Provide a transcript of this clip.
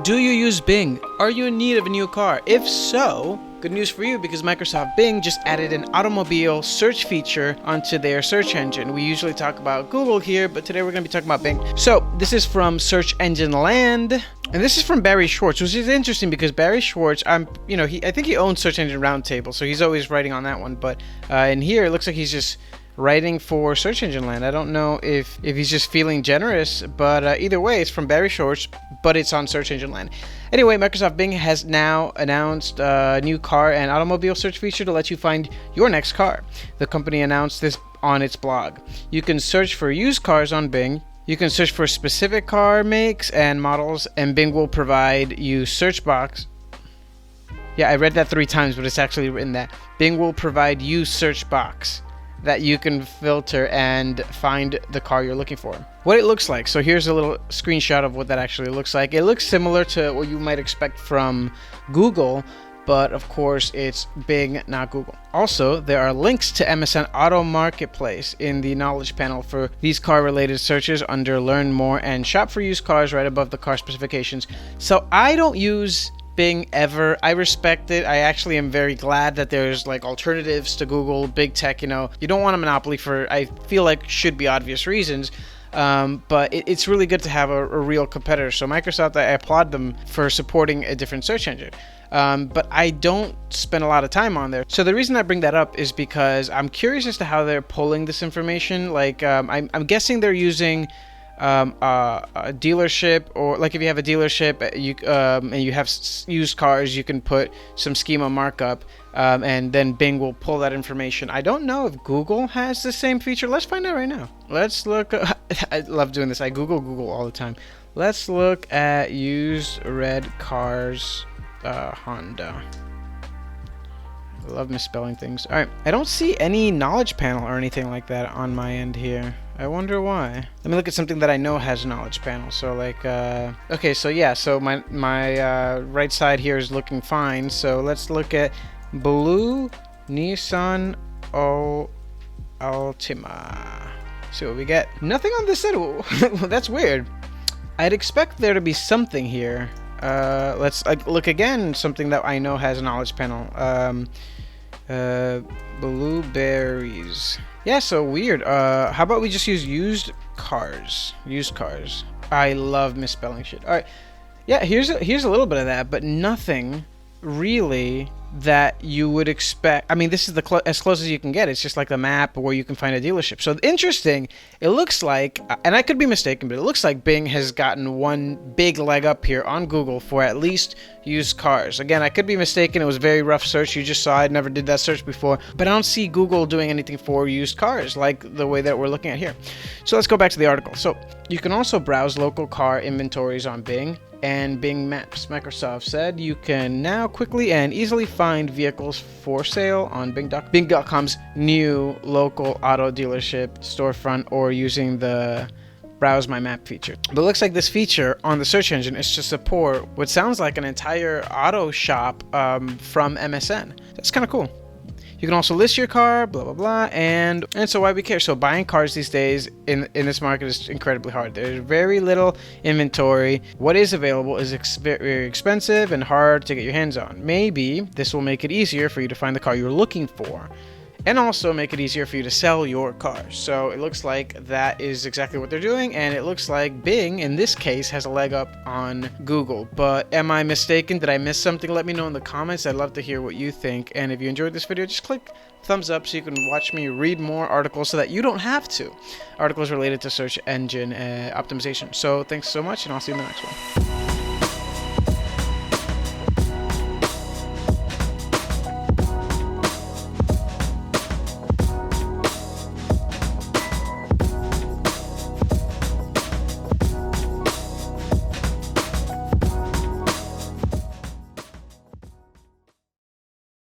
Do you use Bing? Are you in need of a new car? If so, good news for you, because Microsoft Bing just added an automobile search feature onto their search engine. We usually talk about Google here, but today we're going to be talking about Bing. So this is from Search Engine Land, and this is from Barry Schwartz, which is interesting because Barry Schwartz, I think he owns Search Engine Roundtable, so he's always writing on that one. But in here, it looks like he's just writing for Search Engine Land. I don't know if he's just feeling generous, but either way, it's from Barry Schwartz, but it's on Search Engine Land. Anyway, Microsoft Bing has now announced a new car and automobile search feature to let you find your next car. The company announced this on its blog. You can search for used cars on Bing. You can search for specific car makes and models, and Bing will provide you search box. Yeah, I read that 3 times, but it's actually written that. Bing will provide you search box that you can filter and find the car you're looking for. What it looks like. So here's a little screenshot of what that actually looks like. It looks similar to what you might expect from Google, but of course it's Bing, not Google. Also, there are links to MSN Auto Marketplace in the knowledge panel for these car-related searches under Learn More and Shop for Used Cars right above the car specifications. So I don't use Bing ever. I respect it. I actually am very glad that there's like alternatives to Google, big tech. You don't want a monopoly for, I feel like, should be obvious reasons. But it's really good to have a real competitor. So Microsoft, I applaud them for supporting a different search engine. But I don't spend a lot of time on there. So the reason I bring that up is because I'm curious as to how they're pulling this information. Like, I'm guessing they're using a dealership, or like if you have a dealership and you have used cars, you can put some schema markup, and then Bing will pull that information. I don't know if Google has the same feature. Let's find out right now. Let's look. I love doing this. I Google all the time. Let's look at used red cars, Honda. I love misspelling things. All right, I don't see any knowledge panel or anything like that on my end here. I wonder why. Let me look at something that I know has a knowledge panel. So like, okay, so yeah, so my right side here is looking fine. So let's look at blue Nissan Altima. See what we get. Nothing on this side. That's weird. I'd expect there to be something here. Let's look again. Something that I know has a knowledge panel. Blueberries. Yeah, so weird. How about we just use used cars? Used cars. I love misspelling shit. All right. Yeah, here's a little bit of that, but nothing really that you would expect. I mean, this is as close as you can get. It's just like the map where you can find a dealership. So interesting. It looks like, and I could be mistaken, but it looks like Bing has gotten one big leg up here on Google for at least used cars. Again, I could be mistaken. It was a very rough search. You just saw I never did that search before, but I don't see Google doing anything for used cars like the way that we're looking at here. So let's go back to the article. So you can also browse local car inventories on Bing and Bing Maps. Microsoft said you can now quickly and easily find vehicles for sale on Bing.com's new local auto dealership storefront, or using the Browse My Map feature. But it looks like this feature on the search engine is to support what sounds like an entire auto shop from MSN. That's kind of cool. You can also list your car, blah, blah, blah, and so why we care? So buying cars these days in this market is incredibly hard. There's very little inventory. What is available is very expensive and hard to get your hands on. Maybe this will make it easier for you to find the car you're looking for, and also make it easier for you to sell your car. So it looks like that is exactly what they're doing, and it looks like Bing, in this case, has a leg up on Google. But am I mistaken? Did I miss something? Let me know in the comments. I'd love to hear what you think. And if you enjoyed this video, just click thumbs up so you can watch me read more articles so that you don't have to. Articles related to search engine optimization. So thanks so much, and I'll see you in the next one.